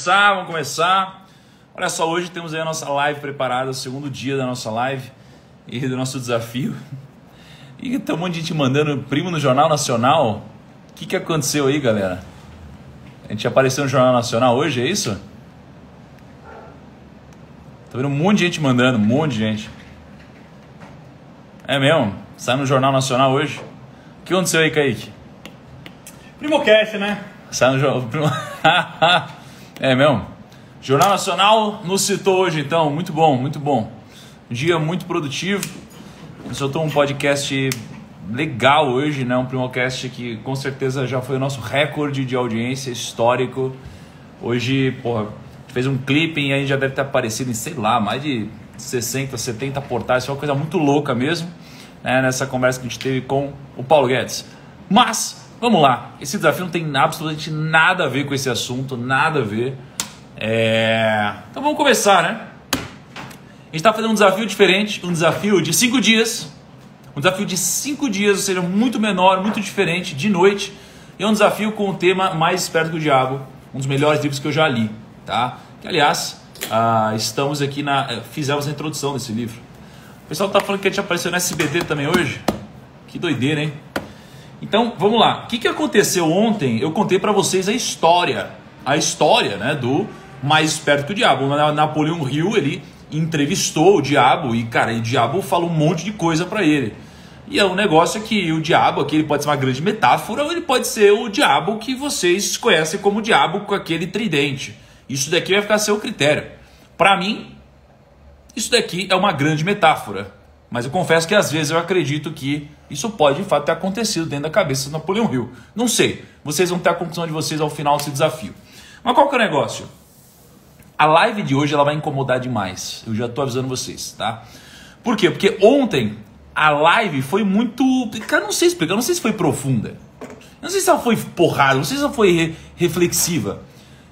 vamos começar. Olha só, hoje temos aí a nossa live preparada, o segundo dia da nossa live e do nosso desafio. E tem um monte de gente mandando primo no Jornal Nacional. O que aconteceu aí, galera? A gente apareceu no Jornal Nacional hoje, é isso? Tô vendo um monte de gente mandando, um monte de gente. É mesmo? Sai no Jornal Nacional hoje? O que aconteceu aí, Kaique? Primocast, né? Sai no Jornal... É mesmo? Jornal Nacional nos citou hoje, então. Muito bom, muito bom. Um dia muito produtivo. Soltou um podcast legal hoje, né? Um Primocast que com certeza já foi o nosso recorde de audiência histórico. Hoje, porra, a gente fez um clipe e aí já deve ter aparecido em, sei lá, mais de 60, 70 portais. Foi uma coisa muito louca mesmo, né? Nessa conversa que a gente teve com o Paulo Guedes. Mas, vamos lá. Esse desafio não tem absolutamente nada a ver com esse assunto, nada a ver. Então vamos começar, né? A gente está fazendo um desafio diferente, um desafio de 5 dias. Um desafio de 5 dias, ou seja, muito menor, muito diferente, de noite. E é um desafio com o tema Mais Esperto que o Diabo, um dos melhores livros que eu já li, tá? Que, aliás, estamos aqui fizemos a introdução desse livro. O pessoal tá falando que a gente apareceu no SBT também hoje. Que doideira, hein? Então, vamos lá. O que aconteceu ontem? Eu contei para vocês a história, né, do Mais Esperto que o Diabo. O Napoleão Hill, ele entrevistou o diabo e, cara, o diabo falou um monte de coisa para ele. E é um negócio que o diabo aqui, ele pode ser uma grande metáfora ou ele pode ser o diabo que vocês conhecem como o diabo com aquele tridente. Isso daqui vai ficar a seu critério. Para mim, isso daqui é uma grande metáfora. Mas eu confesso que às vezes eu acredito que isso pode de fato ter acontecido dentro da cabeça do Napoleão Hill. Não sei. Vocês vão ter a conclusão de vocês ao final desse desafio. Mas qual que é o negócio? A live de hoje ela vai incomodar demais. Eu já estou avisando vocês, tá? Por quê? Porque ontem a live foi muito... Cara, não sei explicar. Não sei se foi profunda. Não sei se ela foi porrada. Não sei se ela foi reflexiva.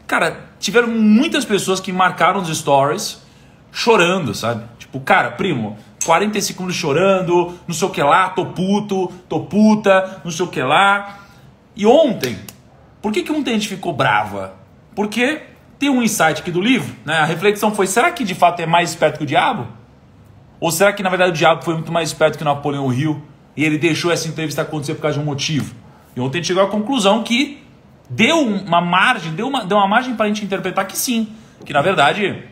Cara, tiveram muitas pessoas que marcaram os stories chorando, sabe? Tipo, cara, primo, 40 segundos chorando, não sei o que lá, tô puto, tô puta, não sei o que lá. E ontem, por que ontem a gente ficou brava? Porque tem um insight aqui do livro, né? A reflexão foi, será que de fato é mais esperto que o diabo? Ou será que na verdade o diabo foi muito mais esperto que o Napoleão Hill e ele deixou essa entrevista acontecer por causa de um motivo? E ontem a gente chegou à conclusão que deu uma margem, deu uma margem para a gente interpretar que sim, que na verdade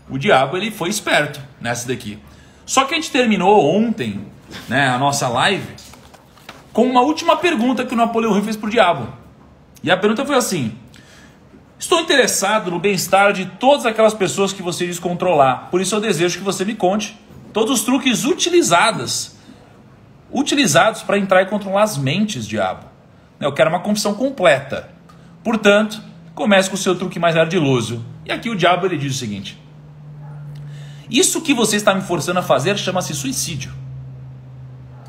o diabo ele foi esperto nessa daqui. Só que a gente terminou ontem, né, a nossa live com uma última pergunta que o Napoleão Hill fez pro diabo. E a pergunta foi assim: estou interessado no bem-estar de todas aquelas pessoas que você diz controlar. Por isso eu desejo que você me conte todos os truques utilizados para entrar e controlar as mentes, diabo. Eu quero uma confissão completa. Portanto, comece com o seu truque mais ardiloso. E aqui o diabo ele diz o seguinte: isso que você está me forçando a fazer chama-se suicídio.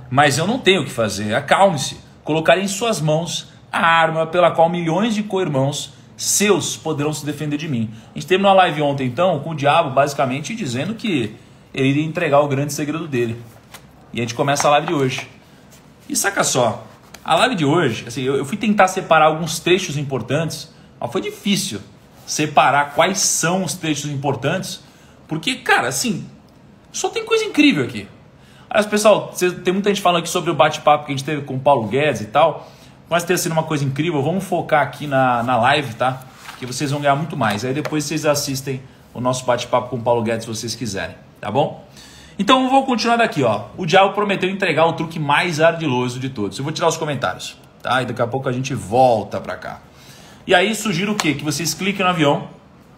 Mas eu não tenho o que fazer. Acalme-se. Colocarei em suas mãos a arma pela qual milhões de co-irmãos seus poderão se defender de mim. A gente terminou a live ontem, então, com o diabo basicamente dizendo que ele iria entregar o grande segredo dele. E a gente começa a live de hoje. E saca só, a live de hoje, assim, eu fui tentar separar alguns trechos importantes, mas foi difícil separar quais são os trechos importantes, porque, cara, assim, só tem coisa incrível aqui. Aliás, pessoal, tem muita gente falando aqui sobre o bate-papo que a gente teve com o Paulo Guedes e tal, mas ter sido uma coisa incrível. Vamos focar aqui na live, tá? Que vocês vão ganhar muito mais. Aí depois vocês assistem o nosso bate-papo com o Paulo Guedes se vocês quiserem, tá bom? Então eu vou continuar daqui, ó. O diabo prometeu entregar o truque mais ardiloso de todos. Eu vou tirar os comentários, tá? E daqui a pouco a gente volta pra cá. E aí sugiro o quê? Que vocês cliquem no avião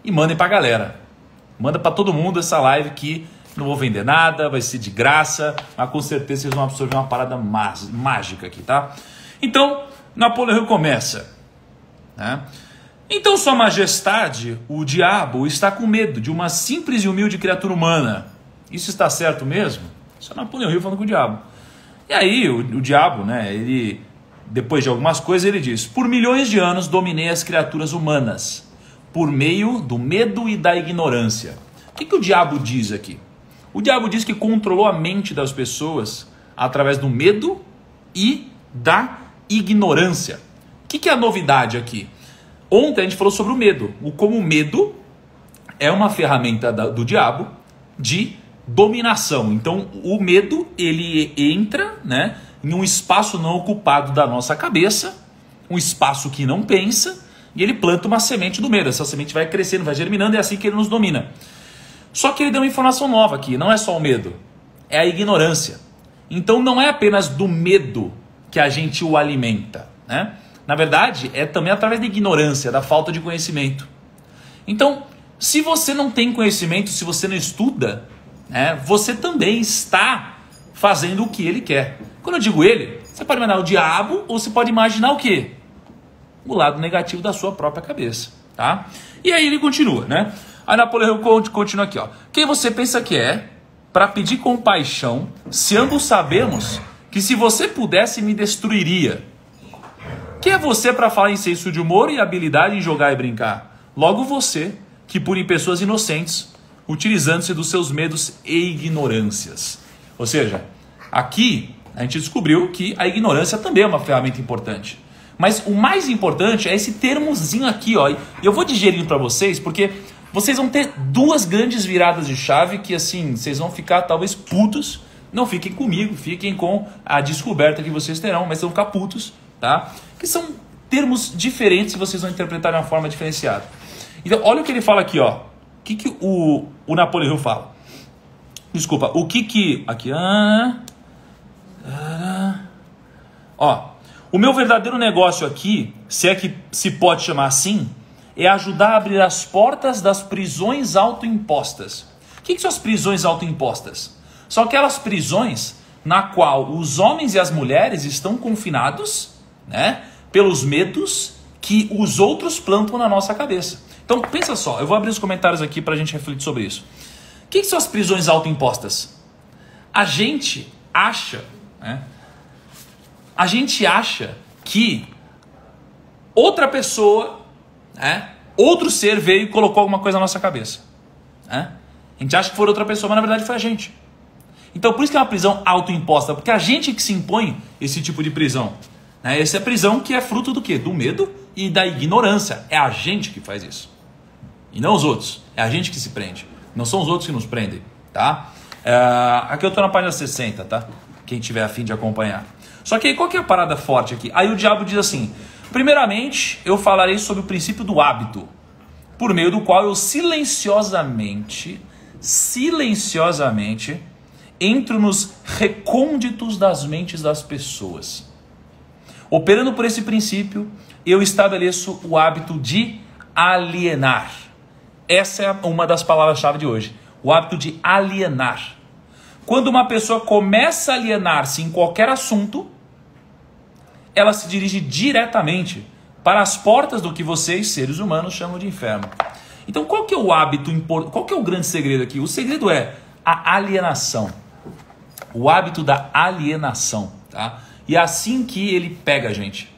e mandem pra galera. Manda pra todo mundo essa live que não vou vender nada, vai ser de graça, mas com certeza vocês vão absorver uma parada mágica aqui, tá? Então, Napoleão Hill começa, né? Então, Sua Majestade, o diabo, está com medo de uma simples e humilde criatura humana. Isso está certo mesmo? Isso é Napoleão Hill falando com o diabo. E aí, o diabo, né, ele, depois de algumas coisas, ele diz: por milhões de anos dominei as criaturas humanas, por meio do medo e da ignorância. O que o diabo diz aqui? O diabo diz que controlou a mente das pessoas através do medo e da ignorância. O que é a novidade aqui? Ontem a gente falou sobre o medo, como o medo é uma ferramenta do diabo de dominação. Então o medo, ele entra, né, em um espaço não ocupado da nossa cabeça, um espaço que não pensa, e ele planta uma semente do medo. Essa semente vai crescendo, vai germinando, e é assim que ele nos domina. Só que ele deu uma informação nova aqui, não é só o medo, é a ignorância. Então não é apenas do medo que a gente o alimenta, né? Na verdade, é também através da ignorância, da falta de conhecimento. Então, se você não tem conhecimento, se você não estuda, né, você também está fazendo o que ele quer. Quando eu digo ele, você pode imaginar o diabo, ou você pode imaginar o quê? O lado negativo da sua própria cabeça, tá? E aí ele continua, né? Aí Napoleão continua aqui, ó. Quem você pensa que é para pedir compaixão, se ambos sabemos que se você pudesse me destruiria? Quem é você para falar em senso de humor e habilidade em jogar e brincar? Logo você, que pune pessoas inocentes, utilizando-se dos seus medos e ignorâncias. Ou seja, aqui a gente descobriu que a ignorância também é uma ferramenta importante. Mas o mais importante é esse termozinho aqui, ó. E eu vou digerindo para vocês, porque vocês vão ter duas grandes viradas de chave que, assim, vocês vão ficar talvez putos. Não fiquem comigo, fiquem com a descoberta que vocês terão, mas vão ficar putos, tá? Que são termos diferentes e vocês vão interpretar de uma forma diferenciada. Então, olha o que ele fala aqui, ó. O que o Napoleão fala? Desculpa, o que... Aqui, ó. O meu verdadeiro negócio aqui, se é que se pode chamar assim, é ajudar a abrir as portas das prisões autoimpostas. O que são as prisões autoimpostas? São aquelas prisões na qual os homens e as mulheres estão confinados, né, pelos medos que os outros plantam na nossa cabeça. Então, pensa só, eu vou abrir os comentários aqui para a gente refletir sobre isso. O que são as prisões autoimpostas? A gente acha, né, que outra pessoa, né, outro ser veio e colocou alguma coisa na nossa cabeça. Né? A gente acha que foi outra pessoa, mas na verdade foi a gente. Então por isso que é uma prisão autoimposta, porque a gente que se impõe esse tipo de prisão. Né? Essa é a prisão que é fruto do quê? Do medo e da ignorância. É a gente que faz isso. E não os outros. É a gente que se prende. Não são os outros que nos prendem. Tá? Aqui eu estou na página 60, tá? Quem tiver a fim de acompanhar. Só que aí qual que é a parada forte aqui? Aí o diabo diz assim: primeiramente eu falarei sobre o princípio do hábito, por meio do qual eu silenciosamente entro nos recônditos das mentes das pessoas. Operando por esse princípio, eu estabeleço o hábito de alienar. Essa é uma das palavras-chave de hoje. O hábito de alienar. Quando uma pessoa começa a alienar-se em qualquer assunto, ela se dirige diretamente para as portas do que vocês, seres humanos, chamam de inferno. Então, qual que é o hábito importante? Qual que é o grande segredo aqui? O segredo é a alienação. O hábito da alienação, tá? E é assim que ele pega a gente.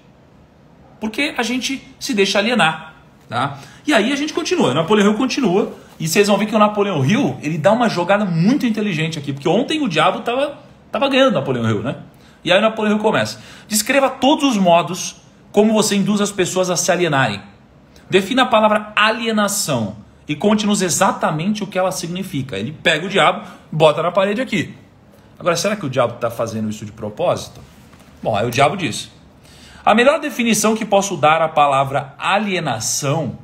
Porque a gente se deixa alienar, tá? E aí a gente continua. O Napoleão continua. E vocês vão ver que o Napoleão Hill, ele dá uma jogada muito inteligente aqui. Porque ontem o diabo tava ganhando o Napoleão Hill, né? E aí o Napoleão Hill começa. Descreva todos os modos como você induz as pessoas a se alienarem. Defina a palavra alienação e conte-nos exatamente o que ela significa. Ele pega o diabo, bota na parede aqui. Agora, será que o diabo está fazendo isso de propósito? Bom, aí o diabo diz: a melhor definição que posso dar à palavra alienação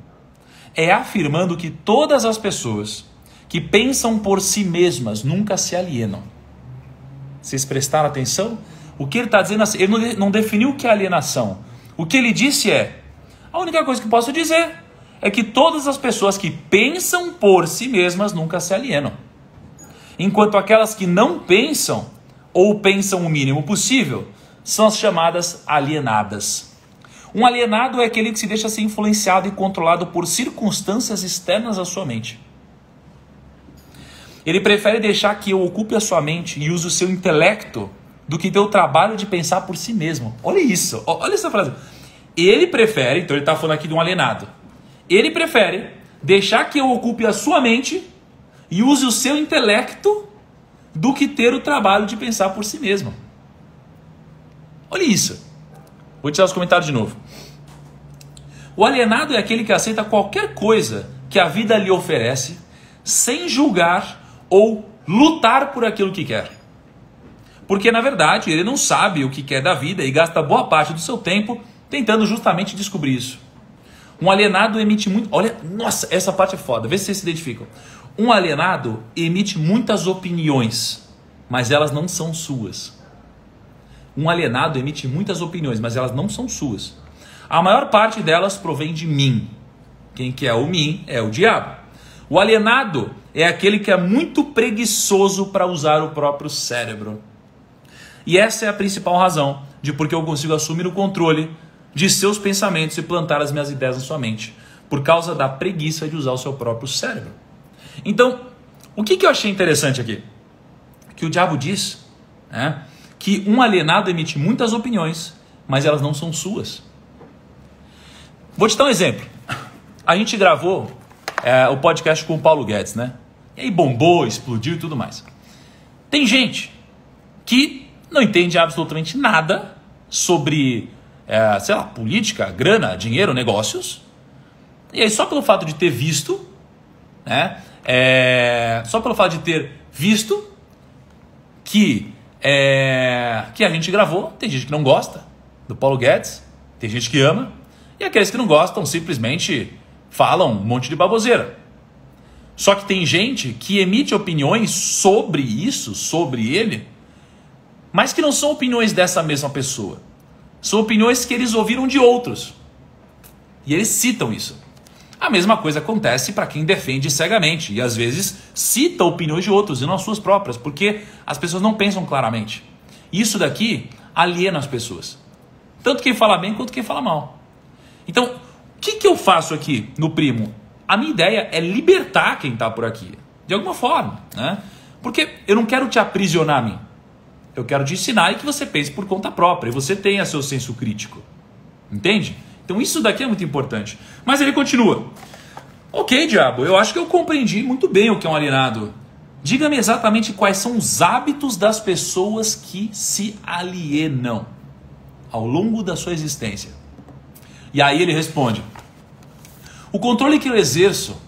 é afirmando que todas as pessoas que pensam por si mesmas nunca se alienam. Vocês prestaram atenção? O que ele está dizendo assim, ele não definiu o que é alienação. O que ele disse é: a única coisa que posso dizer é que todas as pessoas que pensam por si mesmas nunca se alienam. Enquanto aquelas que não pensam, ou pensam o mínimo possível, são as chamadas alienadas. Um alienado é aquele que se deixa ser influenciado e controlado por circunstâncias externas à sua mente. Ele prefere deixar que eu ocupe a sua mente e use o seu intelecto do que ter o trabalho de pensar por si mesmo. Olha isso, olha essa frase. Ele prefere, então ele está falando aqui de um alienado. Ele prefere deixar que eu ocupe a sua mente e use o seu intelecto do que ter o trabalho de pensar por si mesmo. Olha isso. Vou tirar os comentários de novo. O alienado é aquele que aceita qualquer coisa que a vida lhe oferece, sem julgar ou lutar por aquilo que quer. Porque, na verdade, ele não sabe o que quer da vida e gasta boa parte do seu tempo tentando justamente descobrir isso. Um alienado emite muito... Olha, nossa, essa parte é foda. Vê se vocês se identificam. Um alienado emite muitas opiniões, mas elas não são suas. Um alienado emite muitas opiniões, mas elas não são suas. A maior parte delas provém de mim. Quem que é o mim é o diabo. O alienado é aquele que é muito preguiçoso para usar o próprio cérebro. E essa é a principal razão de porque eu consigo assumir o controle de seus pensamentos e plantar as minhas ideias na sua mente. Por causa da preguiça de usar o seu próprio cérebro. Então, o que eu achei interessante aqui? Que o diabo diz, né, que um alienado emite muitas opiniões, mas elas não são suas. Vou te dar um exemplo. A gente gravou o podcast com o Paulo Guedes, né? E aí bombou, explodiu e tudo mais. Tem gente que não entende absolutamente nada sobre, sei lá, política, grana, dinheiro, negócios. E aí só pelo fato de ter visto, né? Só pelo fato de ter visto que a gente gravou, tem gente que não gosta do Paulo Guedes, tem gente que ama, e aqueles que não gostam simplesmente falam um monte de baboseira. Só que tem gente que emite opiniões sobre isso, sobre ele, mas que não são opiniões dessa mesma pessoa. São opiniões que eles ouviram de outros. E eles citam isso. A mesma coisa acontece para quem defende cegamente e às vezes cita opiniões de outros e não as suas próprias, porque as pessoas não pensam claramente. Isso daqui aliena as pessoas. Tanto quem fala bem quanto quem fala mal. Então, o que eu faço aqui no Primo? A minha ideia é libertar quem está por aqui, de alguma forma, né? Porque eu não quero te aprisionar a mim. Eu quero te ensinar e que você pense por conta própria e você tenha seu senso crítico. Entende? Então isso daqui é muito importante. Mas ele continua. Ok, diabo, eu acho que eu compreendi muito bem o que é um alienado. Diga-me exatamente quais são os hábitos das pessoas que se alienam ao longo da sua existência. E aí ele responde: o controle que eu exerço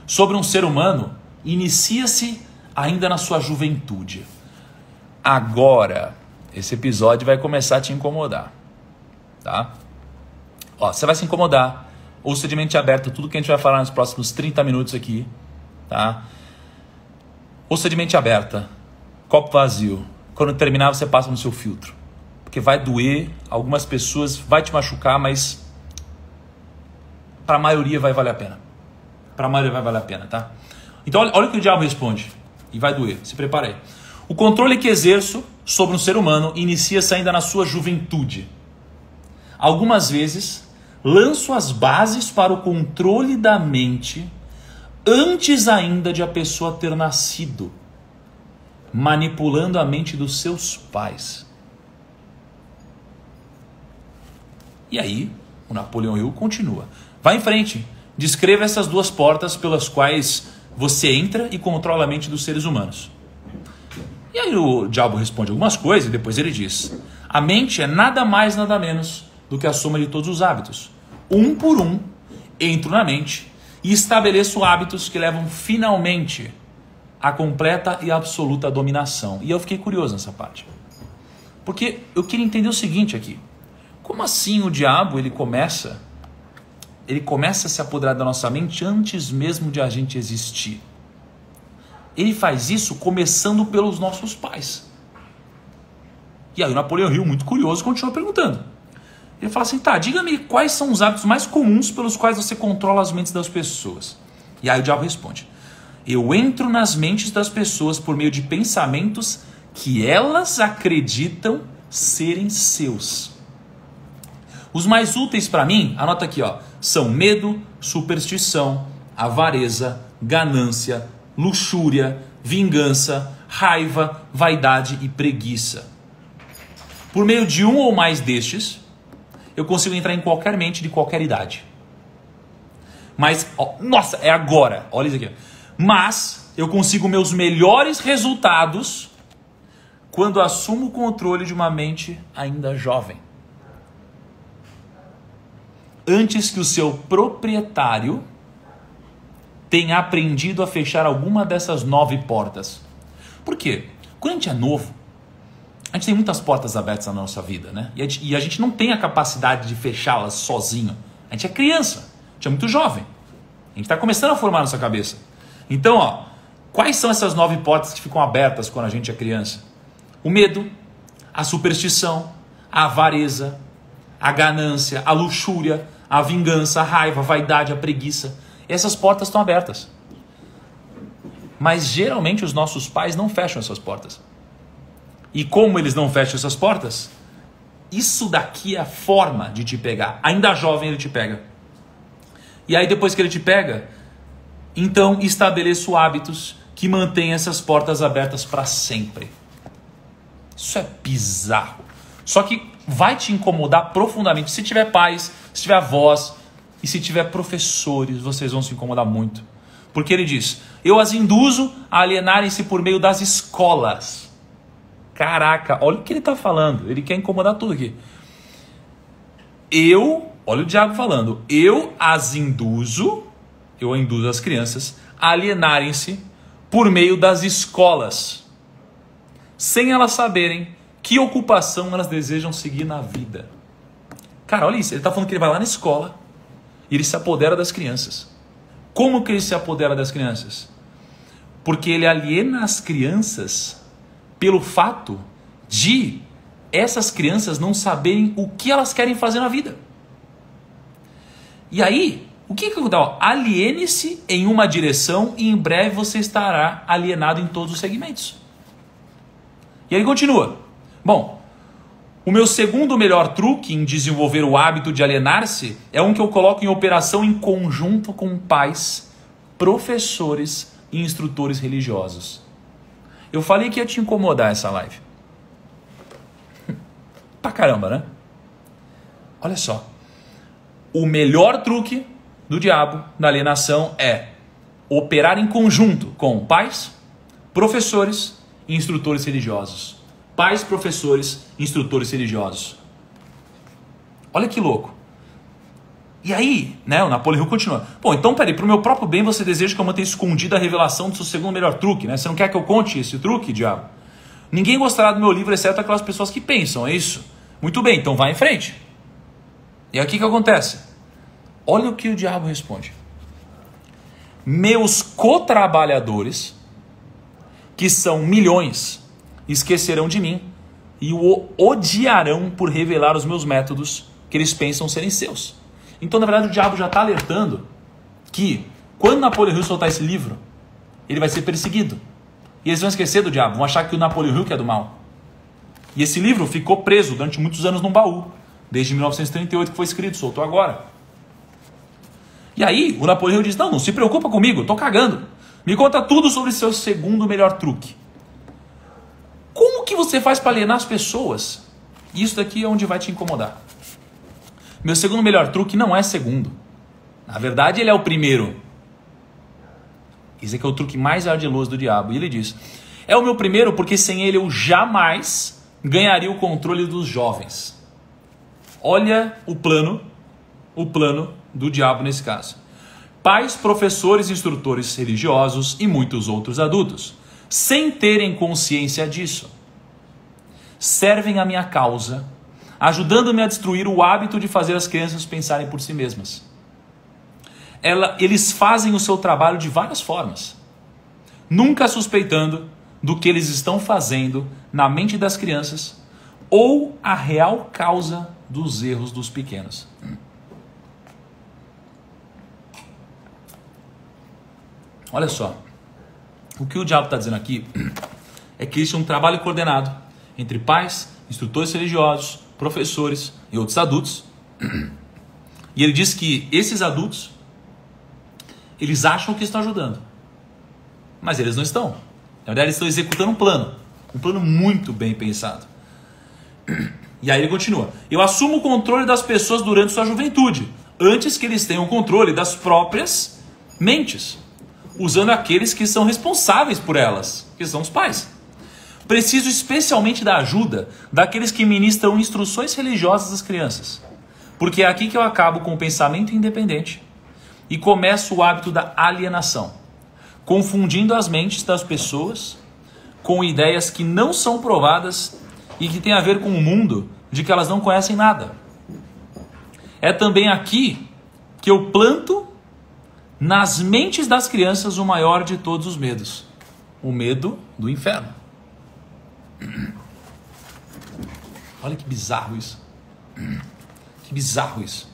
sobre um ser humano inicia-se ainda na sua juventude. Agora, esse episódio vai começar a te incomodar, tá? Ó, você vai se incomodar. Ouça de mente aberta tudo que a gente vai falar nos próximos 30 minutos aqui, tá? Ouça de mente aberta, copo vazio. Quando terminar, você passa no seu filtro. Porque vai doer, algumas pessoas vai te machucar, mas para a maioria vai valer a pena. Para a maioria vai valer a pena, tá? Então olha o que o diabo responde. E vai doer, se prepara aí. O controle que exerço sobre um ser humano inicia-se ainda na sua juventude. Algumas vezes, lanço as bases para o controle da mente antes ainda de a pessoa ter nascido, manipulando a mente dos seus pais. E aí, o Napoleão Hill continua. Vá em frente, descreva essas duas portas pelas quais você entra e controla a mente dos seres humanos. E aí o diabo responde algumas coisas e depois ele diz: a mente é nada mais, nada menos do que a soma de todos os hábitos. Um por um, entro na mente e estabeleço hábitos que levam finalmente à completa e absoluta dominação. E eu fiquei curioso nessa parte. Porque eu queria entender o seguinte aqui. Como assim o diabo ele começa a se apoderar da nossa mente antes mesmo de a gente existir? Ele faz isso começando pelos nossos pais. E aí o Napoleão Hill, muito curioso, continua perguntando. Ele fala assim, tá, diga-me quais são os hábitos mais comuns pelos quais você controla as mentes das pessoas. E aí o diabo responde: eu entro nas mentes das pessoas por meio de pensamentos que elas acreditam serem seus. Os mais úteis para mim, anota aqui, ó, são medo, superstição, avareza, ganância, luxúria, vingança, raiva, vaidade e preguiça. Por meio de um ou mais destes, eu consigo entrar em qualquer mente de qualquer idade. Mas, ó, nossa, é agora, olha isso aqui. Mas eu consigo meus melhores resultados quando assumo o controle de uma mente ainda jovem. antes que o seu proprietário tenha aprendido a fechar alguma dessas 9 portas. Por quê? Quando a gente é novo, a gente tem muitas portas abertas na nossa vida, né? E a gente não tem a capacidade de fechá-las sozinho. A gente é criança, a gente é muito jovem. A gente está começando a formar a nossa cabeça. Então, ó, quais são essas 9 portas que ficam abertas quando a gente é criança? O medo, a superstição, a avareza, a ganância, a luxúria, a vingança, a raiva, a vaidade, a preguiça. Essas portas estão abertas. Mas geralmente os nossos pais não fecham essas portas. E como eles não fecham essas portas, isso daqui é a forma de te pegar. Ainda jovem ele te pega. E aí depois que ele te pega, então estabeleço hábitos que mantêm essas portas abertas para sempre. Isso é bizarro. Só que vai te incomodar profundamente. Se tiver pais, se tiver avós e se tiver professores, vocês vão se incomodar muito. Porque ele diz, eu as induzo a alienarem-se por meio das escolas. Caraca, olha o que ele está falando. Ele quer incomodar tudo aqui. Olha o diabo falando, eu induzo as crianças a alienarem-se por meio das escolas, sem elas saberem que ocupação elas desejam seguir na vida. Cara, olha isso, ele está falando que ele vai lá na escola e ele se apodera das crianças. Como que ele se apodera das crianças? Porque ele aliena as crianças pelo fato de essas crianças não saberem o que elas querem fazer na vida. E aí, o que acontece? Aliene-se em uma direção e em breve você estará alienado em todos os segmentos. E aí continua. Bom, o meu segundo melhor truque em desenvolver o hábito de alienar-se é um que eu coloco em operação em conjunto com pais, professores e instrutores religiosos. Eu falei que ia te incomodar essa live. Pra caramba, né? Olha só. O melhor truque do diabo na alienação é operar em conjunto com pais, professores e instrutores religiosos. Pais, professores, instrutores religiosos. Olha que louco. E aí, né, o Napoleão continua. Bom, então peraí, para o meu próprio bem você deseja que eu mantenha escondida a revelação do seu segundo melhor truque, né? Você não quer que eu conte esse truque, diabo? Ninguém gostará do meu livro, exceto aquelas pessoas que pensam, é isso? Muito bem, então vai em frente. E aí o que acontece? Olha o que o diabo responde. Meus cotrabalhadores, que são milhões, esquecerão de mim e o odiarão por revelar os meus métodos que eles pensam serem seus. Então, na verdade, o diabo já está alertando que quando Napoleão Hill soltar esse livro, ele vai ser perseguido. E eles vão esquecer do diabo, vão achar que o Napoleão Hill que é do mal. E esse livro ficou preso durante muitos anos num baú, desde 1938 que foi escrito, soltou agora. E aí, o Napoleão diz, não se preocupa comigo, tô cagando. Me conta tudo sobre seu segundo melhor truque. Como que você faz para alienar as pessoas? Isso daqui é onde vai te incomodar. Meu segundo melhor truque não é segundo. Na verdade, ele é o primeiro. Esse aqui é o truque mais ardiloso do diabo. E ele diz, é o meu primeiro porque sem ele eu jamais ganharia o controle dos jovens. Olha o plano do diabo nesse caso. Pais, professores, instrutores religiosos e muitos outros adultos, sem terem consciência disso, servem a minha causa, ajudando-me a destruir o hábito de fazer as crianças pensarem por si mesmas. Eles fazem o seu trabalho de várias formas, nunca suspeitando do que eles estão fazendo na mente das crianças ou a real causa dos erros dos pequenos. Olha só, o que o diabo está dizendo aqui é que existe um trabalho coordenado entre pais, instrutores religiosos, professores e outros adultos. E ele diz que esses adultos, eles acham que estão ajudando, mas eles não estão. Na verdade, eles estão executando um plano muito bem pensado. E aí ele continua, eu assumo o controle das pessoas durante sua juventude, antes que eles tenham o controle das próprias mentes, usando aqueles que são responsáveis por elas, que são os pais. Preciso especialmente da ajuda daqueles que ministram instruções religiosas às crianças, Porque é aqui que eu acabo com o pensamento independente e começo o hábito da alienação, confundindo as mentes das pessoas com ideias que não são provadas e que tem a ver com um mundo de que elas não conhecem nada. É também aqui que eu planto nas mentes das crianças o maior de todos os medos, o medo do inferno. Olha que bizarro isso. Que bizarro isso.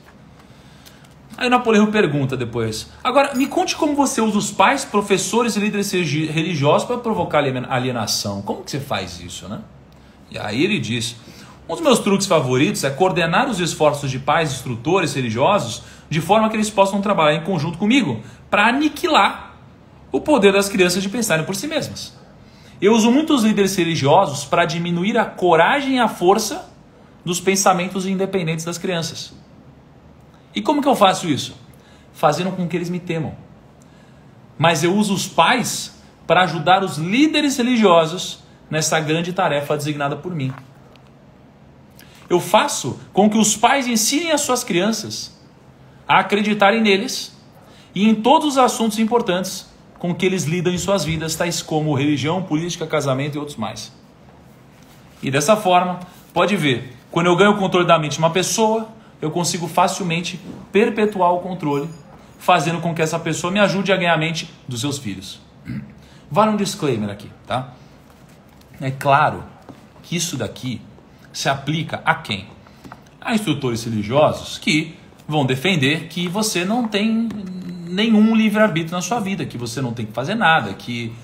Aí Napoleão pergunta depois: agora, me conte como você usa os pais, professores e líderes religiosos para provocar alienação. Como que você faz isso, né? E aí ele diz: um dos meus truques favoritos é coordenar os esforços de pais, instrutores religiosos, de forma que eles possam trabalhar em conjunto comigo para aniquilar o poder das crianças de pensarem por si mesmas. Eu uso muitos líderes religiosos para diminuir a coragem e a força dos pensamentos independentes das crianças. E como que eu faço isso? Fazendo com que eles me temam. Mas eu uso os pais para ajudar os líderes religiosos nessa grande tarefa designada por mim. Eu faço com que os pais ensinem as suas crianças a acreditarem neles e em todos os assuntos importantes com que eles lidam em suas vidas, tais como religião, política, casamento e outros mais. E dessa forma, pode ver, quando eu ganho o controle da mente de uma pessoa, eu consigo facilmente perpetuar o controle, fazendo com que essa pessoa me ajude a ganhar a mente dos seus filhos. Vale um disclaimer aqui, tá? É claro que isso daqui se aplica a quem? A instrutores religiosos que vão defender que você não tem nenhum livre-arbítrio na sua vida, que você não tem que fazer nada, que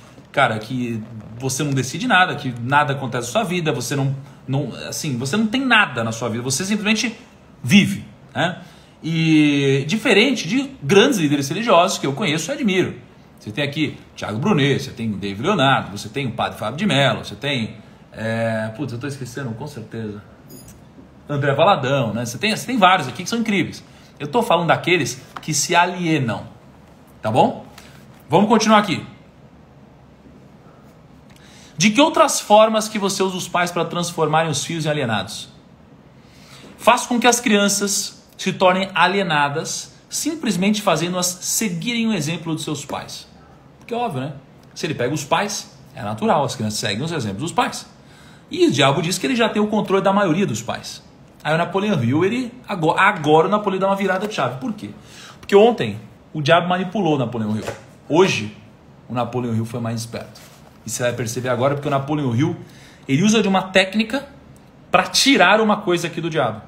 você não decide nada, que nada acontece na sua vida, você você não tem nada na sua vida, você simplesmente vive, né? E diferente de grandes líderes religiosos que eu conheço e admiro. Você tem aqui Thiago Brunet, você tem David Leonardo, você tem o Padre Fábio de Mello, você tem... eu estou esquecendo, com certeza. André Valadão, né? Você tem vários aqui que são incríveis. Eu estou falando daqueles que se alienam, tá bom? Vamos continuar aqui. De que outras formas que você usa os pais para transformarem os filhos em alienados? Faz com que as crianças se tornem alienadas, simplesmente fazendo-as seguirem o exemplo dos seus pais. Porque é óbvio, né? Se ele pega os pais, é natural, as crianças seguem os exemplos dos pais. E o diabo diz que ele já tem o controle da maioria dos pais. Aí o Napoleão Hill, agora o Napoleão dá uma virada de chave. Por quê? Porque ontem o diabo manipulou o Napoleão Hill. Hoje o Napoleão Hill foi mais esperto. E você vai perceber agora porque o Napoleão Hill, ele usa de uma técnica para tirar uma coisa aqui do diabo.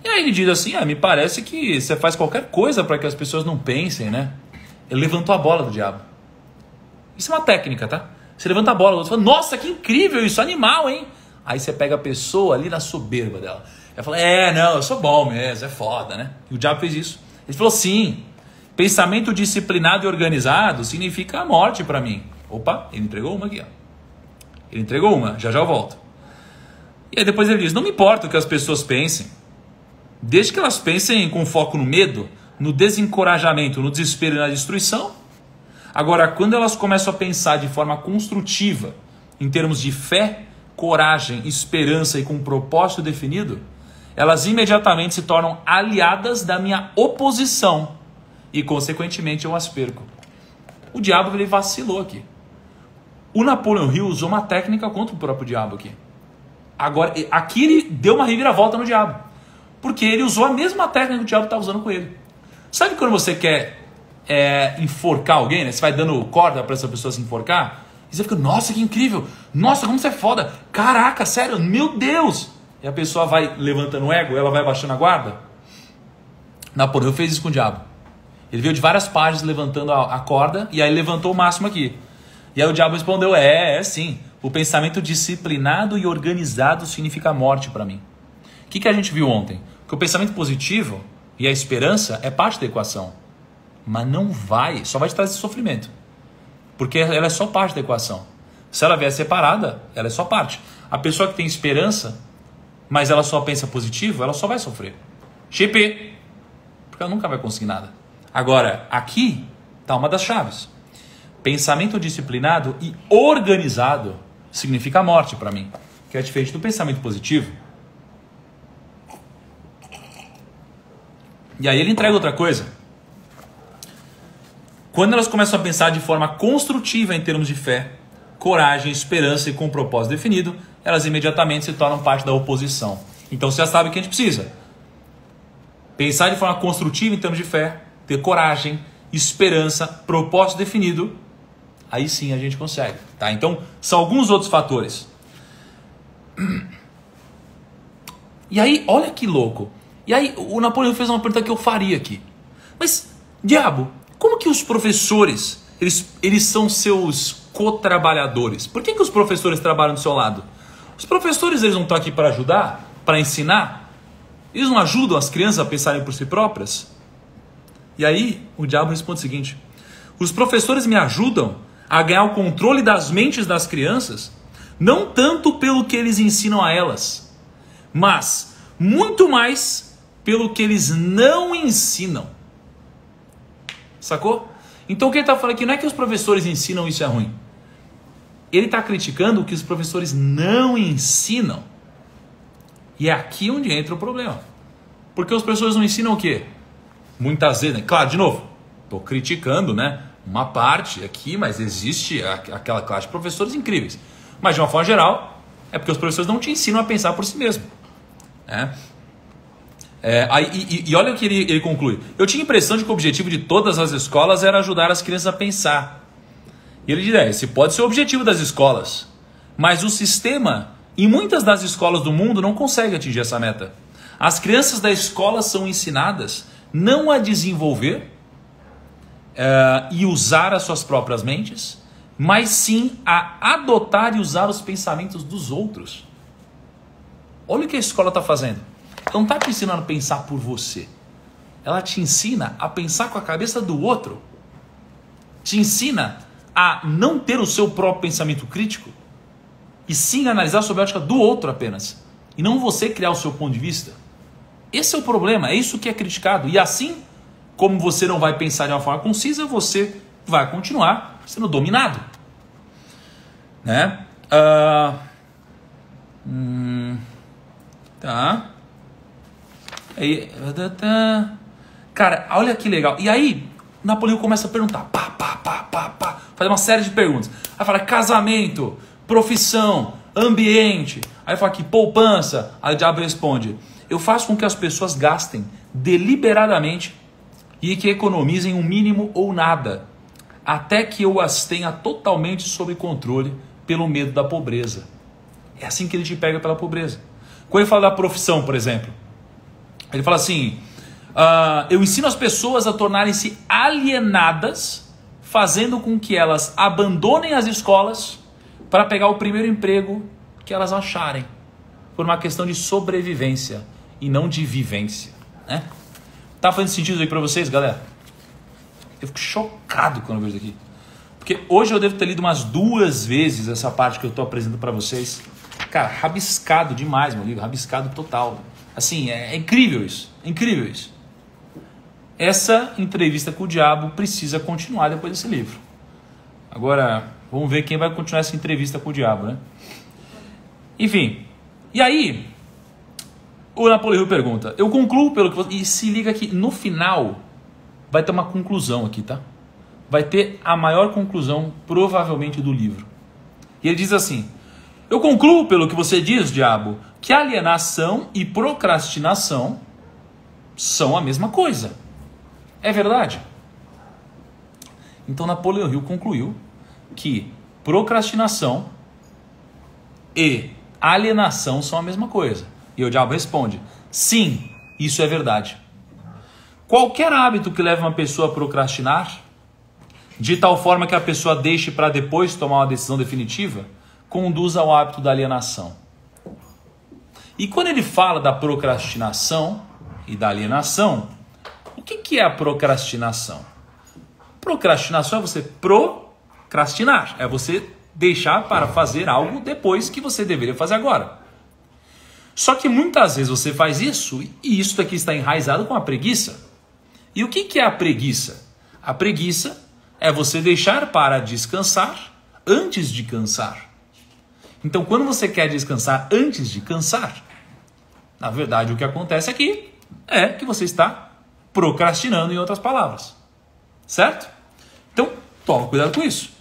E aí ele diz assim, me parece que você faz qualquer coisa para que as pessoas não pensem, né? Ele levantou a bola do diabo. Isso é uma técnica, tá? Você levanta a bola, você fala, nossa, que incrível isso, animal, hein? Aí você pega a pessoa ali na soberba dela. Ela fala, não, eu sou bom mesmo, é foda, né? E o diabo fez isso. Ele falou, sim, pensamento disciplinado e organizado significa a morte para mim. Opa, ele entregou uma aqui, ó. Ele entregou uma, já eu volto. E aí depois ele diz, não me importa o que as pessoas pensem, desde que elas pensem com foco no medo, no desencorajamento, no desespero e na destruição. Agora, quando elas começam a pensar de forma construtiva, em termos de fé, coragem, esperança e com um propósito definido, elas imediatamente se tornam aliadas da minha oposição e, consequentemente, eu as perco. O diabo ele vacilou aqui. O Napoleão Hill usou uma técnica contra o próprio diabo aqui. Agora, aqui ele deu uma reviravolta no diabo, porque ele usou a mesma técnica que o diabo está usando com ele. Sabe quando você quer enforcar alguém, né? Você vai dando corda para essa pessoa se enforcar, e você fica, nossa, que incrível, nossa, como você é foda, caraca, sério, meu Deus. E a pessoa vai levantando o ego, ela vai baixando a guarda. Napoleão fez isso com o diabo. Ele veio de várias páginas levantando a corda, e aí levantou o máximo aqui. E aí o diabo respondeu, sim, o pensamento disciplinado e organizado significa morte para mim. O que a gente viu ontem? Que o pensamento positivo e a esperança é parte da equação. Mas só vai te trazer sofrimento. Porque ela é só parte da equação. Se ela vier separada, ela é só parte. A pessoa que tem esperança, mas ela só pensa positivo, ela só vai sofrer. Porque ela nunca vai conseguir nada. Agora, aqui está uma das chaves. Pensamento disciplinado e organizado significa morte para mim. Que é diferente do pensamento positivo. E aí ele entrega outra coisa. Quando elas começam a pensar de forma construtiva em termos de fé, coragem, esperança e com um propósito definido, elas imediatamente se tornam parte da oposição. Então você já sabe o que a gente precisa. Pensar de forma construtiva em termos de fé, ter coragem, esperança, propósito definido, aí sim a gente consegue. Tá? Então são alguns outros fatores. E aí, olha que louco. E aí o Napoleão fez uma pergunta que eu faria aqui. Mas, diabo, como que os professores, eles são seus co-trabalhadores? Por que os professores trabalham do seu lado? Os professores, eles não estão aqui para ajudar, para ensinar? Eles não ajudam as crianças a pensarem por si próprias? E aí o diabo responde o seguinte: os professores me ajudam a ganhar o controle das mentes das crianças, não tanto pelo que eles ensinam a elas, mas muito mais pelo que eles não ensinam. Sacou? Então o que ele está falando aqui não é que os professores ensinam isso é ruim. Ele está criticando o que os professores não ensinam. E é aqui onde entra o problema. Porque os professores não ensinam o quê? Muitas vezes, né? Claro, de novo, estou criticando, né? Uma parte aqui, mas existe aquela classe de professores incríveis. Mas de uma forma geral, é porque os professores não te ensinam a pensar por si mesmo. Né? E olha o que ele conclui. Eu tinha a impressão de que o objetivo de todas as escolas era ajudar as crianças a pensar. E ele diz, esse pode ser o objetivo das escolas, mas o sistema, em muitas das escolas do mundo, não consegue atingir essa meta. As crianças da escola são ensinadas não a desenvolver e usar as suas próprias mentes, mas sim a adotar e usar os pensamentos dos outros. Olha o que a escola está fazendo. Ela não está te ensinando a pensar por você. Ela te ensina a pensar com a cabeça do outro. Te ensina a não ter o seu próprio pensamento crítico e sim analisar sob a ótica do outro apenas. E não você criar o seu ponto de vista. Esse é o problema, é isso que é criticado. E assim como você não vai pensar de uma forma concisa, você vai continuar sendo dominado. Né? Tá. Aí, cara, olha que legal. E aí, Napoleão começa a perguntar, fazer uma série de perguntas. Aí fala casamento, profissão, ambiente. Aí fala aqui poupança. Aí o diabo responde: eu faço com que as pessoas gastem deliberadamente e que economizem o mínimo ou nada, até que eu as tenha totalmente sob controle pelo medo da pobreza. É assim que ele te pega pela pobreza. Quando ele fala da profissão, por exemplo, ele fala assim: eu ensino as pessoas a tornarem-se alienadas, fazendo com que elas abandonem as escolas para pegar o primeiro emprego que elas acharem, por uma questão de sobrevivência e não de vivência. Né? Tá fazendo sentido aí para vocês, galera? Eu fico chocado quando eu vejo isso aqui. Porque hoje eu devo ter lido umas 2 vezes essa parte que eu estou apresentando para vocês. Cara, rabiscado demais, meu livro, rabiscado total. Assim, é incrível isso, é incrível isso. Essa entrevista com o diabo precisa continuar depois desse livro. Agora, vamos ver quem vai continuar essa entrevista com o diabo, né? Enfim, e aí, o Napoleão pergunta, eu concluo pelo que você... E se liga aqui, no final, vai ter uma conclusão aqui, tá? Vai ter a maior conclusão, provavelmente, do livro. E ele diz assim: eu concluo pelo que você diz, diabo, que alienação e procrastinação são a mesma coisa. É verdade? Então Napoleão Hill concluiu que procrastinação e alienação são a mesma coisa. E o diabo responde: sim, isso é verdade. Qualquer hábito que leve uma pessoa a procrastinar, de tal forma que a pessoa deixe para depois tomar uma decisão definitiva, conduz ao hábito da alienação. E quando ele fala da procrastinação e da alienação, o que é a procrastinação? Procrastinação é você procrastinar, é você deixar para fazer algo depois que você deveria fazer agora. Só que muitas vezes você faz isso e isso daqui está enraizado com a preguiça. E o que é a preguiça? A preguiça é você deixar para descansar antes de cansar. Então, quando você quer descansar antes de cansar, na verdade o que acontece aqui é que você está procrastinando, em outras palavras. Certo? Então, toma cuidado com isso.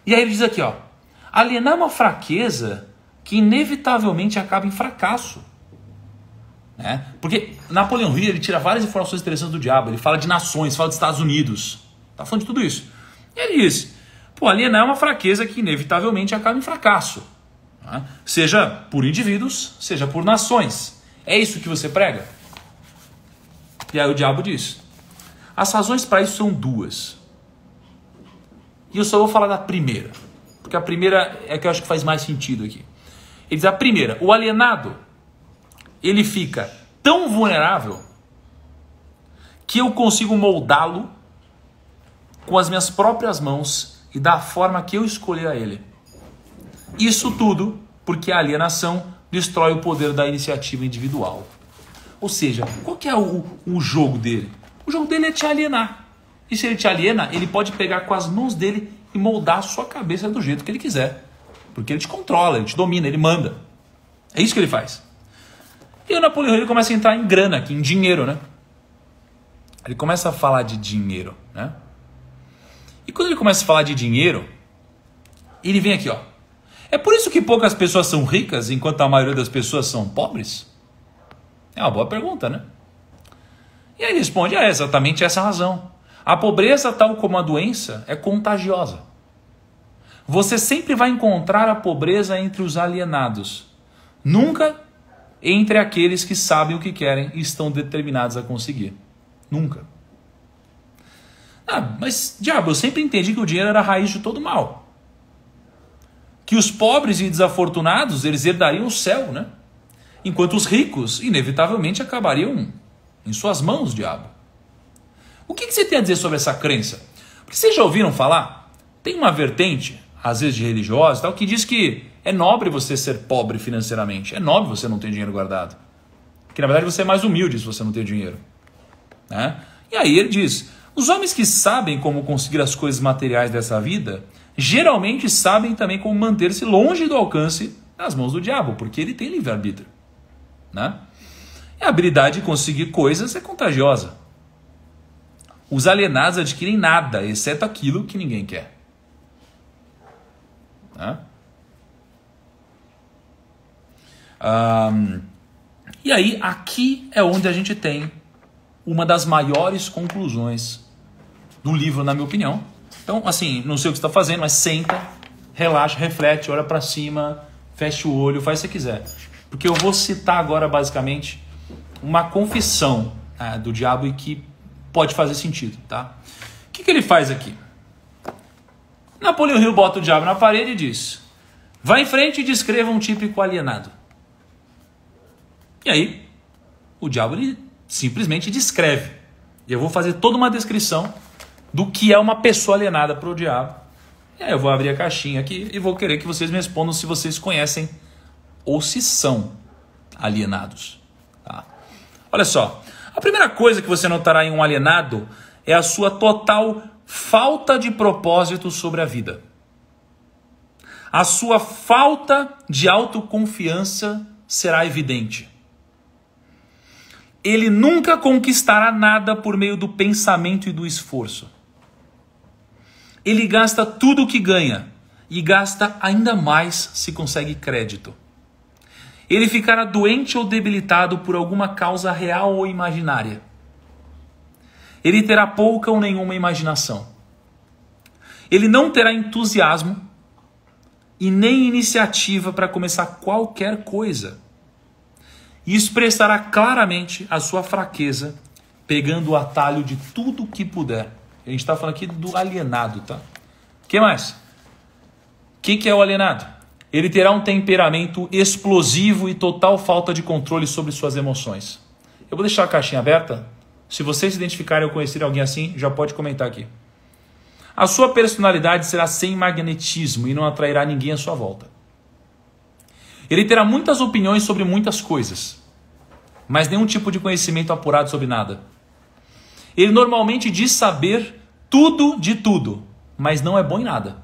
E aí ele diz aqui, ó, alienar uma fraqueza que inevitavelmente acaba em fracasso. Né? Porque Napoleão Hill, ele tira várias informações interessantes do diabo. Ele fala de nações, fala dos Estados Unidos. Tá falando de tudo isso. E ele diz, alienar é uma fraqueza que inevitavelmente acaba em fracasso. Né? Seja por indivíduos, seja por nações. É isso que você prega? E aí o diabo diz, as razões para isso são duas. E eu só vou falar da primeira. Porque a primeira é que eu acho que faz mais sentido aqui. Ele diz a primeira, o alienado, ele fica tão vulnerável que eu consigo moldá-lo com as minhas próprias mãos e da forma que eu escolher a ele. Isso tudo porque a alienação destrói o poder da iniciativa individual. Ou seja, qual que é o jogo dele? O jogo dele é te alienar. E se ele te aliena, ele pode pegar com as mãos dele e moldar a sua cabeça do jeito que ele quiser. Porque ele te controla, ele te domina, ele manda. É isso que ele faz. E o Napoleão ele começa a entrar em grana aqui, em dinheiro, né? Ele começa a falar de dinheiro, né? E quando ele começa a falar de dinheiro, ele vem aqui, ó. É por isso que poucas pessoas são ricas, enquanto a maioria das pessoas são pobres? É uma boa pergunta, né? E aí ele responde, é exatamente essa a razão. A pobreza, tal como a doença, é contagiosa. Você sempre vai encontrar a pobreza entre os alienados. Nunca entre aqueles que sabem o que querem e estão determinados a conseguir. Nunca. Mas, diabo, eu sempre entendi que o dinheiro era a raiz de todo mal. Que os pobres e desafortunados, eles herdariam o céu, né? Enquanto os ricos, inevitavelmente, acabariam em suas mãos, diabo. O que você tem a dizer sobre essa crença? Porque vocês já ouviram falar? Tem uma vertente, às vezes de religiosos, tal, que diz que é nobre você ser pobre financeiramente. É nobre você não ter dinheiro guardado. Que na verdade você é mais humilde se você não ter dinheiro. Né? E aí ele diz, os homens que sabem como conseguir as coisas materiais dessa vida, geralmente sabem também como manter-se longe do alcance das mãos do diabo, porque ele tem livre-arbítrio. Né? E a habilidade de conseguir coisas é contagiosa. Os alienados adquirem nada, exceto aquilo que ninguém quer. Né? E aí, aqui é onde a gente tem uma das maiores conclusões do livro, na minha opinião. Então, assim, não sei o que você está fazendo, mas senta, relaxa, reflete, olha para cima, fecha o olho, faz o que você quiser. Porque eu vou citar agora, basicamente, uma confissão do diabo e que pode fazer sentido, tá? O que ele faz aqui? Napoleão Hill bota o diabo na parede e diz, vá em frente e descreva um típico alienado. E aí, o diabo ele simplesmente descreve. Eu vou fazer toda uma descrição do que é uma pessoa alienada para o diabo. E aí eu vou abrir a caixinha aqui e vou querer que vocês me respondam se vocês conhecem ou se são alienados. Tá? Olha só, a primeira coisa que você notará em um alienado é a sua total falta de propósito sobre a vida. A sua falta de autoconfiança será evidente. Ele nunca conquistará nada por meio do pensamento e do esforço. Ele gasta tudo o que ganha e gasta ainda mais se consegue crédito. Ele ficará doente ou debilitado por alguma causa real ou imaginária. Ele terá pouca ou nenhuma imaginação. Ele não terá entusiasmo e nem iniciativa para começar qualquer coisa. E expressará claramente a sua fraqueza, pegando o atalho de tudo que puder. A gente está falando aqui do alienado, tá? O que mais? O que é o alienado? Ele terá um temperamento explosivo e total falta de controle sobre suas emoções. Eu vou deixar a caixinha aberta. Se vocês se identificarem ou conhecerem alguém assim, já pode comentar aqui. A sua personalidade será sem magnetismo e não atrairá ninguém à sua volta. Ele terá muitas opiniões sobre muitas coisas, mas nenhum tipo de conhecimento apurado sobre nada. Ele normalmente diz saber tudo de tudo, mas não é bom em nada.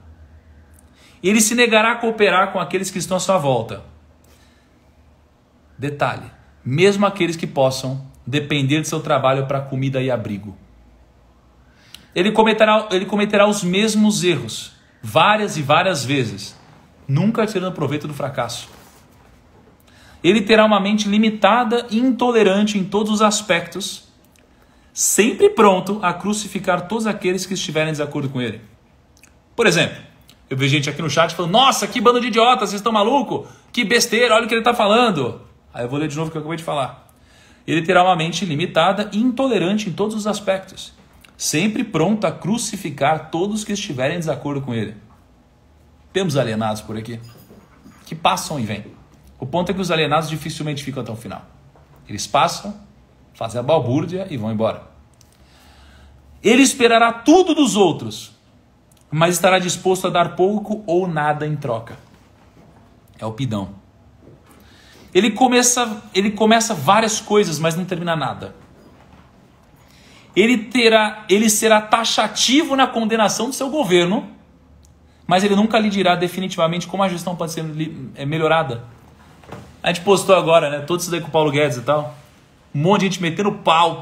Ele se negará a cooperar com aqueles que estão à sua volta. Detalhe, mesmo aqueles que possam depender de seu trabalho para comida e abrigo. Ele cometerá os mesmos erros, várias e várias vezes, nunca tirando proveito do fracasso. Ele terá uma mente limitada e intolerante em todos os aspectos, sempre pronto a crucificar todos aqueles que estiverem em desacordo com ele. Por exemplo, eu vejo gente aqui no chat falando: nossa, que bando de idiotas, vocês estão malucos? Que besteira, olha o que ele está falando. Aí eu vou ler de novo o que eu acabei de falar. Ele terá uma mente limitada e intolerante em todos os aspectos, sempre pronto a crucificar todos que estiverem em desacordo com ele. Temos alienados por aqui, que passam e vêm. O ponto é que os alienados dificilmente ficam até o final. Eles passam, fazem a balbúrdia e vão embora. Ele esperará tudo dos outros, mas estará disposto a dar pouco ou nada em troca. É o pidão. Ele começa várias coisas, mas não termina nada. Ele será taxativo na condenação do seu governo, mas ele nunca lhe dirá definitivamente como a gestão pode ser melhorada. A gente postou agora, né? Todo isso daí com o Paulo Guedes e tal. Um monte de gente metendo pau.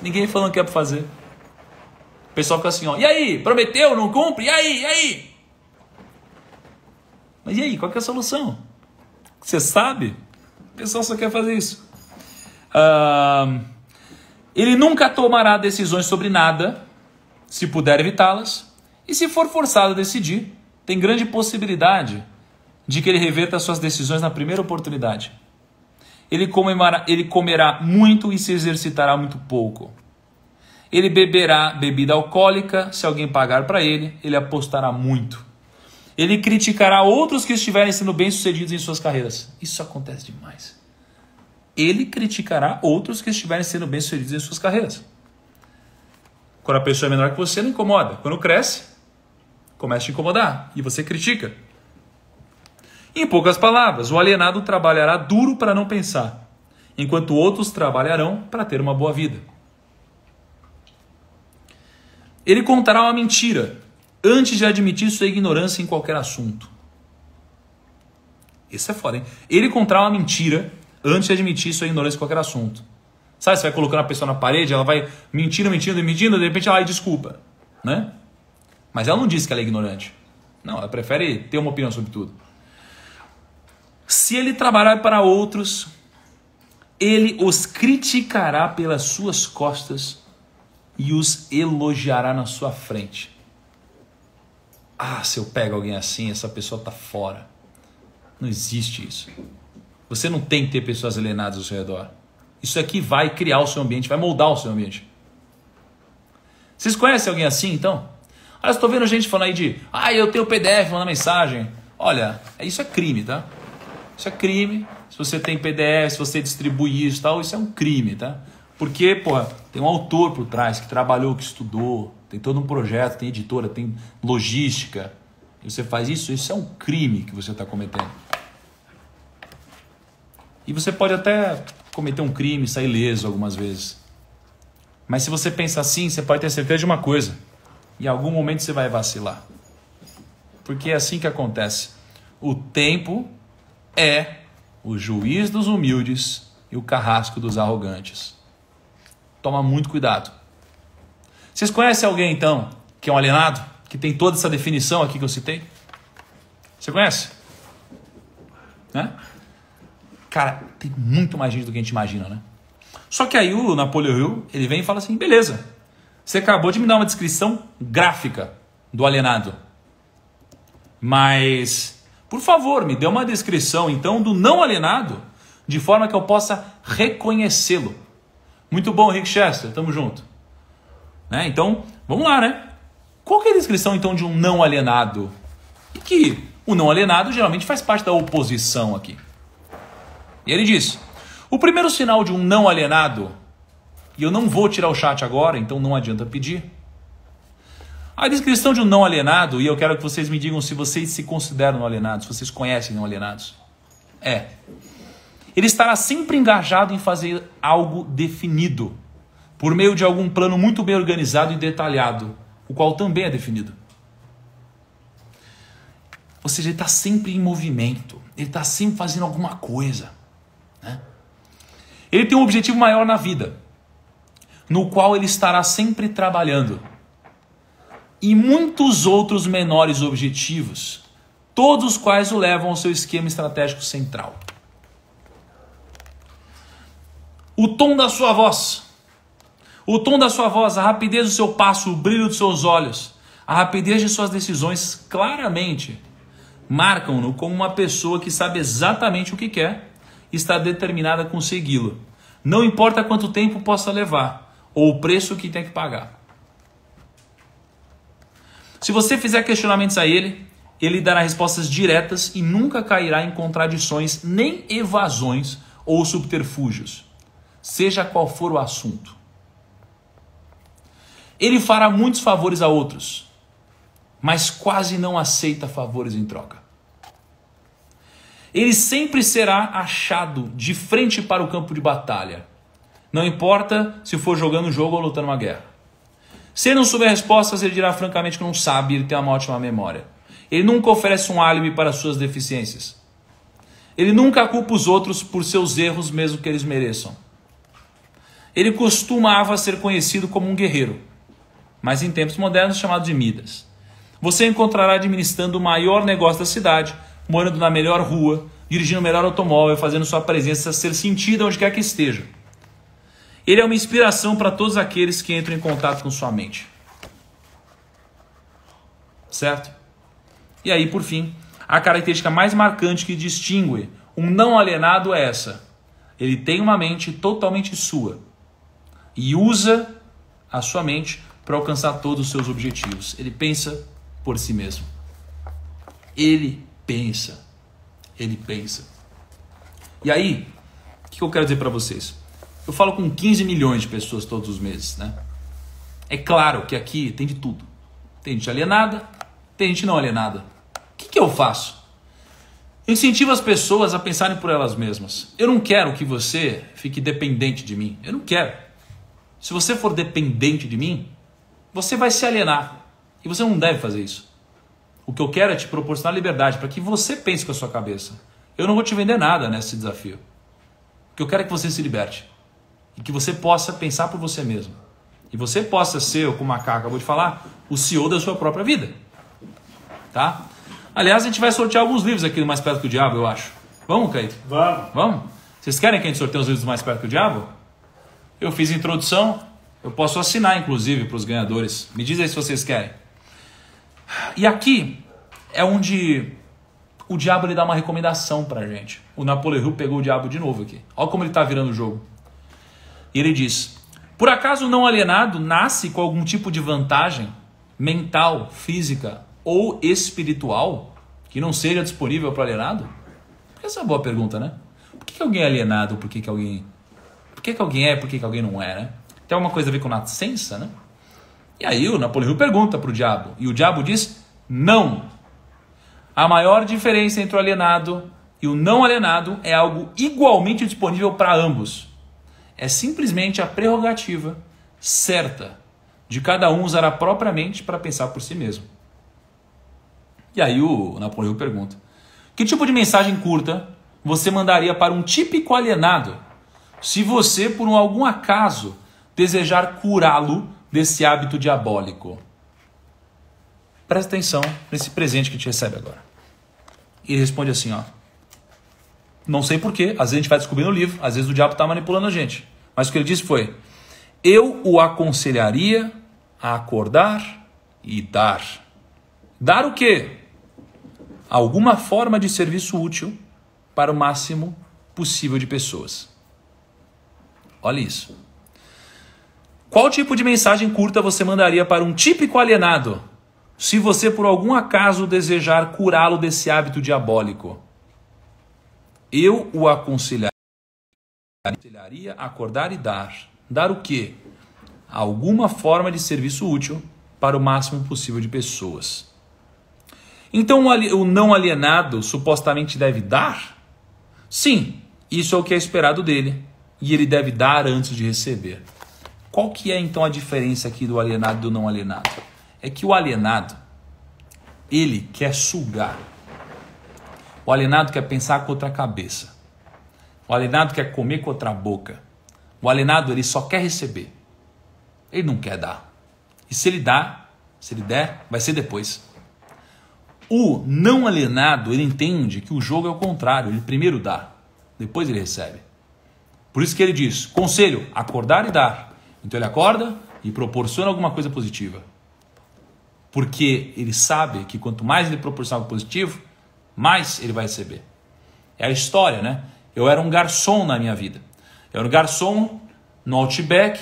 Ninguém falando o que é pra fazer. O pessoal fica assim, ó. E aí? Prometeu? Não cumpre? E aí? E aí? Mas e aí? Qual que é a solução? Você sabe? O pessoal só quer fazer isso. Ele nunca tomará decisões sobre nada, se puder evitá-las. E se for forçado a decidir, tem grande possibilidade de que ele reverta suas decisões na primeira oportunidade. Ele comerá muito e se exercitará muito pouco. Ele beberá bebida alcoólica, se alguém pagar para ele apostará muito. Ele criticará outros que estiverem sendo bem-sucedidos em suas carreiras. Isso acontece demais. Ele criticará outros que estiverem sendo bem-sucedidos em suas carreiras. Quando a pessoa é menor que você, não incomoda. Quando cresce, começa a te incomodar e você critica. Em poucas palavras, o alienado trabalhará duro para não pensar, enquanto outros trabalharão para ter uma boa vida. Ele contará uma mentira antes de admitir sua ignorância em qualquer assunto. Isso é foda, hein? Ele contará uma mentira antes de admitir sua ignorância em qualquer assunto. Sabe, você vai colocando a pessoa na parede, ela vai mentindo, de repente ela desculpa, né? Mas ela não disse que ela é ignorante. Não, ela prefere ter uma opinião sobre tudo. Se ele trabalhar para outros, ele os criticará pelas suas costas e os elogiará na sua frente. Se eu pego alguém assim, essa pessoa está fora. Não existe isso. Você não tem que ter pessoas alienadas ao seu redor. Isso aqui vai criar o seu ambiente, vai moldar o seu ambiente. Vocês conhecem alguém assim, então? Eu estou vendo gente falando aí de, eu tenho PDF, manda mensagem. Olha, isso é crime, tá? Isso é crime. Se você tem PDF, se você distribui isso e tal, isso é um crime, tá? Porque, tem um autor por trás que trabalhou, que estudou, tem todo um projeto, tem editora, tem logística. E você faz isso é um crime que você está cometendo. E você pode até cometer um crime, sair ileso algumas vezes. Mas se você pensa assim, você pode ter certeza de uma coisa. Em algum momento você vai vacilar. Porque é assim que acontece. O tempo é o juiz dos humildes e o carrasco dos arrogantes. Toma muito cuidado. Vocês conhecem alguém, então, que é um alienado? Que tem toda essa definição aqui que eu citei? Você conhece? Né? Cara, tem muito mais gente do que a gente imagina, né? Só que aí o Napoleão Hill, ele vem e fala assim, beleza, você acabou de me dar uma descrição gráfica do alienado. Mas, por favor, me dê uma descrição, então, do não alienado, de forma que eu possa reconhecê-lo. Muito bom, Rick Chester, tamo junto. Né? Então, vamos lá, né? Qual que é a descrição, então, de um não alienado? E que o não alienado geralmente faz parte da oposição aqui. E ele diz, o primeiro sinal de um não alienado, e eu não vou tirar o chat agora, então não adianta pedir. A descrição de um não alienado, e eu quero que vocês me digam se vocês se consideram não alienados, se vocês conhecem não alienados. Ele estará sempre engajado em fazer algo definido, por meio de algum plano muito bem organizado e detalhado, o qual também é definido. Ou seja, ele está sempre em movimento, ele está sempre fazendo alguma coisa. Né? Ele tem um objetivo maior na vida, no qual ele estará sempre trabalhando. E muitos outros menores objetivos, todos os quais o levam ao seu esquema estratégico central. O tom da sua voz, a rapidez do seu passo, o brilho dos seus olhos, a rapidez de suas decisões claramente marcam-no como uma pessoa que sabe exatamente o que quer e está determinada a consegui-lo. Não importa quanto tempo possa levar ou o preço que tem que pagar. Se você fizer questionamentos a ele, ele dará respostas diretas e nunca cairá em contradições, nem evasões ou subterfúgios, seja qual for o assunto. Ele fará muitos favores a outros, mas quase não aceita favores em troca. Ele sempre será achado de frente para o campo de batalha. Não importa se for jogando um jogo ou lutando uma guerra. Se ele não souber respostas, ele dirá francamente que não sabe, ele tem uma ótima memória. Ele nunca oferece um álibi para suas deficiências. Ele nunca culpa os outros por seus erros, mesmo que eles mereçam. Ele costumava ser conhecido como um guerreiro, mas em tempos modernos chamado de Midas. Você encontrará administrando o maior negócio da cidade, morando na melhor rua, dirigindo o melhor automóvel, fazendo sua presença ser sentida onde quer que esteja. Ele é uma inspiração para todos aqueles que entram em contato com sua mente. Certo? E aí, por fim, a característica mais marcante que distingue um não alienado é essa. Ele tem uma mente totalmente sua e usa a sua mente para alcançar todos os seus objetivos. Ele pensa por si mesmo. Ele pensa. E aí, o que eu quero dizer para vocês? Eu falo com 15 milhões de pessoas todos os meses, né? É claro que aqui tem de tudo. Tem gente alienada, tem gente não alienada. O que eu faço? Eu incentivo as pessoas a pensarem por elas mesmas. Eu não quero que você fique dependente de mim. Eu não quero. Se você for dependente de mim, você vai se alienar. E você não deve fazer isso. O que eu quero é te proporcionar liberdade para que você pense com a sua cabeça. Eu não vou te vender nada nesse desafio. O que eu quero é que você se liberte. E que você possa pensar por você mesmo. E você possa ser, como o Macaco acabou de falar, o CEO da sua própria vida. Tá? Aliás, a gente vai sortear alguns livros aqui do Mais Perto que o Diabo, eu acho. Vamos, Caíto? Vamos? Vocês querem que a gente sorteie os livros do Mais Perto que o Diabo? Eu fiz a introdução, eu posso assinar, inclusive, para os ganhadores. Me diz aí se vocês querem. E aqui é onde o diabo ele dá uma recomendação para a gente. O Napoleão Hill pegou o diabo de novo aqui. Olha como ele está virando o jogo. E ele diz: por acaso o não alienado nasce com algum tipo de vantagem mental, física ou espiritual que não seja disponível para o alienado? Essa é uma boa pergunta, né? Por que alguém é alienado? Por que alguém é? Por que alguém não é, né? Tem alguma coisa a ver com nascença, né? E aí o Napoleão Hill pergunta para o diabo. E o diabo diz: não. A maior diferença entre o alienado e o não alienado é algo igualmente disponível para ambos. É simplesmente a prerrogativa certa de cada um usar a própria mente para pensar por si mesmo. E aí o Napoleão pergunta: que tipo de mensagem curta você mandaria para um típico alienado se você, por algum acaso, desejar curá-lo desse hábito diabólico? Presta atenção nesse presente que a gente recebe agora. Ele responde assim, ó. Não sei porquê, às vezes a gente vai descobrir no livro, às vezes o diabo está manipulando a gente. Mas o que ele disse foi: eu o aconselharia a acordar e dar. Dar o quê? Alguma forma de serviço útil para o máximo possível de pessoas. Olha isso. Qual tipo de mensagem curta você mandaria para um típico alienado se você por algum acaso desejar curá-lo desse hábito diabólico? Eu o aconselharia a acordar e dar. Dar o quê? Alguma forma de serviço útil para o máximo possível de pessoas. Então o não alienado supostamente deve dar? Sim, isso é o que é esperado dele. E ele deve dar antes de receber. Qual que é então a diferença aqui do alienado e do não alienado? É que o alienado, ele quer sugar. O alienado quer pensar com outra cabeça. O alienado quer comer com outra boca. O alienado, ele só quer receber. Ele não quer dar. E se ele der, vai ser depois. O não alienado, ele entende que o jogo é o contrário. Ele primeiro dá, depois ele recebe. Por isso que ele diz, conselho, acordar e dar. Então ele acorda e proporciona alguma coisa positiva. Porque ele sabe que quanto mais ele proporcionar algo positivo, mais ele vai receber. É a história, né? Eu era um garçom na minha vida. Eu era um garçom no Outback.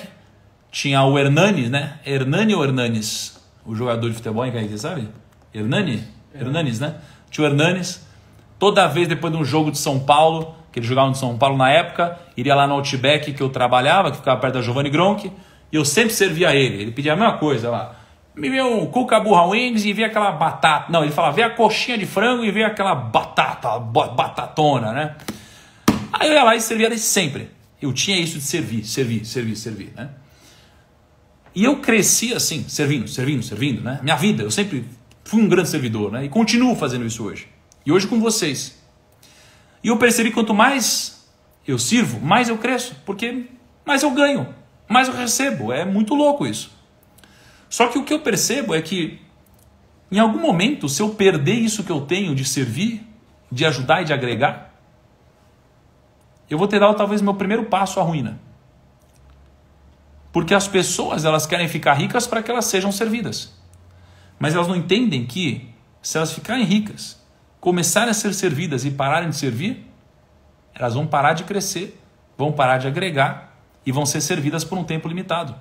Tinha o Hernani, né? Hernani ou Hernanes? O jogador de futebol, hein, você sabe? Hernani? Hernanes, né? Tinha o Hernanes. Toda vez depois de um jogo de São Paulo, que ele jogava no São Paulo na época, iria lá no Outback que eu trabalhava, que ficava perto da Giovanni Gronchi, e eu sempre servia a ele. Ele pedia a mesma coisa lá. Me vê um cuca-burra wings e vê aquela batata. Não, ele falava, vê a coxinha de frango e vê aquela batatona, né? Aí eu ia lá e servia ele sempre. Eu tinha isso de servir, né? E eu cresci assim, servindo, né? Minha vida, eu sempre fui um grande servidor, né? E continuo fazendo isso hoje. E hoje com vocês. E eu percebi que quanto mais eu sirvo, mais eu cresço. Porque mais eu ganho, mais eu recebo. É muito louco isso. Só que o que eu percebo é que, em algum momento, se eu perder isso que eu tenho de servir, de ajudar e de agregar, eu vou ter dado talvez meu primeiro passo à ruína. Porque as pessoas, elas querem ficar ricas para que elas sejam servidas. Mas elas não entendem que, se elas ficarem ricas, começarem a ser servidas e pararem de servir, elas vão parar de crescer, vão parar de agregar e vão ser servidas por um tempo limitado.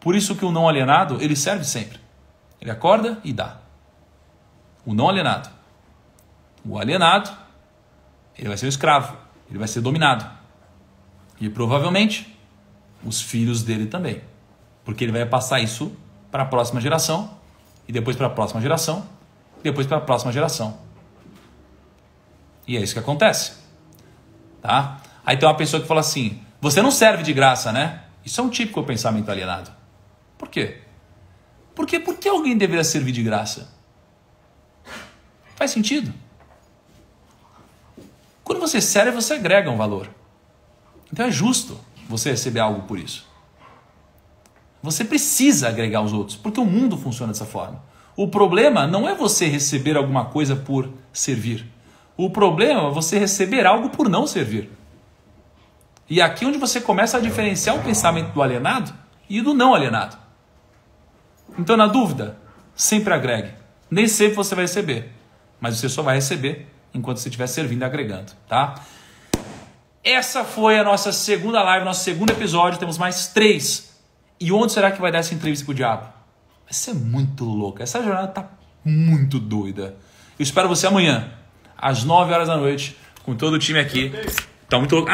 Por isso que o não alienado, ele serve sempre. Ele acorda e dá. O não alienado. O alienado, ele vai ser o escravo, ele vai ser dominado. E provavelmente, os filhos dele também. Porque ele vai passar isso para a próxima geração, e depois para a próxima geração, e depois para a próxima geração. E é isso que acontece. Tá? Aí tem uma pessoa que fala assim, você não serve de graça, né? Isso é um típico pensamento alienado. Por quê? Porque por que alguém deveria servir de graça? Faz sentido. Quando você serve, você agrega um valor. Então é justo você receber algo por isso. Você precisa agregar aos outros, porque o mundo funciona dessa forma. O problema não é você receber alguma coisa por servir. O problema é você receber algo por não servir. E aqui é onde você começa a diferenciar o pensamento do alienado e do não alienado. Então, na dúvida, sempre agregue. Nem sempre você vai receber, mas você só vai receber enquanto você estiver servindo e agregando, tá? Essa foi a nossa segunda live, nosso segundo episódio. Temos mais 3. E onde será que vai dar essa entrevista com o diabo? Vai ser muito louca. Essa jornada tá muito doida. Eu espero você amanhã, às 9 horas da noite, com todo o time aqui. Tá muito louco.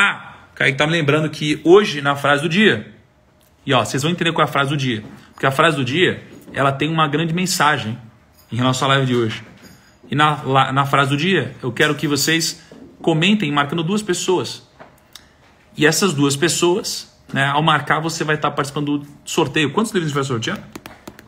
Kaique tá me lembrando que hoje, na frase do dia, e ó, vocês vão entender qual é a frase do dia. Porque a frase do dia, ela tem uma grande mensagem em relação à live de hoje. E na frase do dia, eu quero que vocês comentem marcando 2 pessoas. E essas 2 pessoas, né, ao marcar, você vai estar participando do sorteio. Quantos livros a gente vai sortear?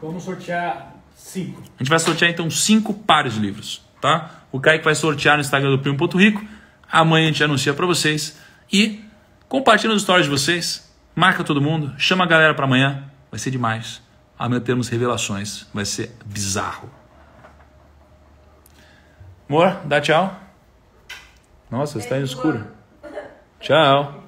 Vamos sortear 5. A gente vai sortear, então, 5 pares de livros, tá? O Kaique vai sortear no Instagram do Primo.rico. Amanhã a gente anuncia para vocês. E compartilha nos stories de vocês. Marca todo mundo. Chama a galera para amanhã. Vai ser demais. Amanhã temos revelações. Vai ser bizarro. Amor, dá tchau. Nossa, você está no escuro. Tchau.